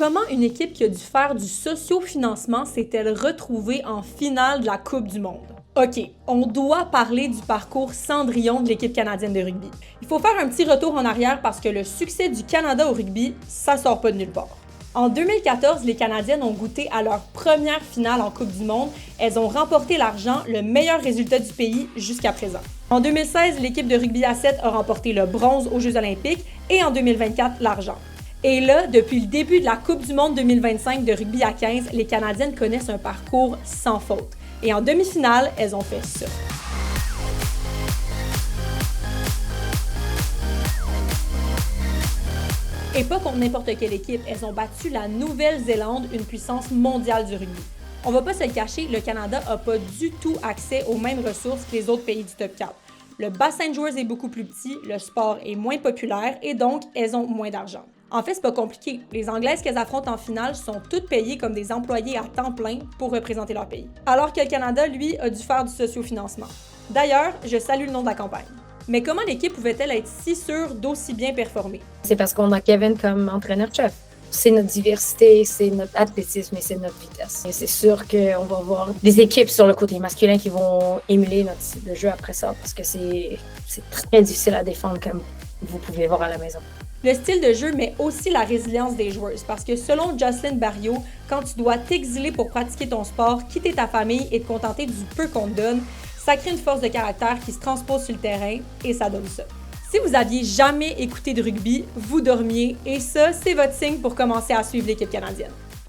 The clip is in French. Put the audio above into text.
comment une équipe qui a dû faire du sociofinancement s'est-elle retrouvée en finale de la Coupe du Monde? OK, on doit parler du parcours Cendrillon de l'équipe canadienne de rugby. Il faut faire un petit retour en arrière parce que le succès du Canada au rugby, ça sort pas de nulle part. En 2014, les Canadiennes ont goûté à leur première finale en Coupe du Monde. Elles ont remporté l'argent, le meilleur résultat du pays jusqu'à présent. En 2016, l'équipe de rugby à 7 a remporté le bronze aux Jeux olympiques et en 2024, l'argent. Et là, depuis le début de la Coupe du Monde 2025 de rugby à 15, les Canadiennes connaissent un parcours sans faute. Et en demi-finale, elles ont fait ça. Et pas contre n'importe quelle équipe, elles ont battu la Nouvelle-Zélande, une puissance mondiale du rugby. On va pas se le cacher, le Canada n'a pas du tout accès aux mêmes ressources que les autres pays du top 4. Le bassin de joueuses est beaucoup plus petit, le sport est moins populaire et donc elles ont moins d'argent. En fait, c'est pas compliqué. Les Anglaises qu'elles affrontent en finale sont toutes payées comme des employés à temps plein pour représenter leur pays. Alors que le Canada, lui, a dû faire du sociofinancement. D'ailleurs, je salue le nom de la campagne. Mais comment l'équipe pouvait-elle être si sûre d'aussi bien performer? C'est parce qu'on a Kevin comme entraîneur-chef. C'est notre diversité, c'est notre athlétisme et c'est notre vitesse. Et c'est sûr qu'on va voir des équipes sur le côté masculin qui vont émuler notre style de jeu après ça parce que c'est très difficile à défendre comme vous pouvez voir à la maison. Le style de jeu, mais aussi la résilience des joueuses, parce que selon Jocelyne Barriot, quand tu dois t'exiler pour pratiquer ton sport, quitter ta famille et te contenter du peu qu'on te donne, ça crée une force de caractère qui se transpose sur le terrain et ça donne ça. Si vous aviez jamais écouté de rugby, vous dormiez et ça, c'est votre signe pour commencer à suivre l'équipe canadienne.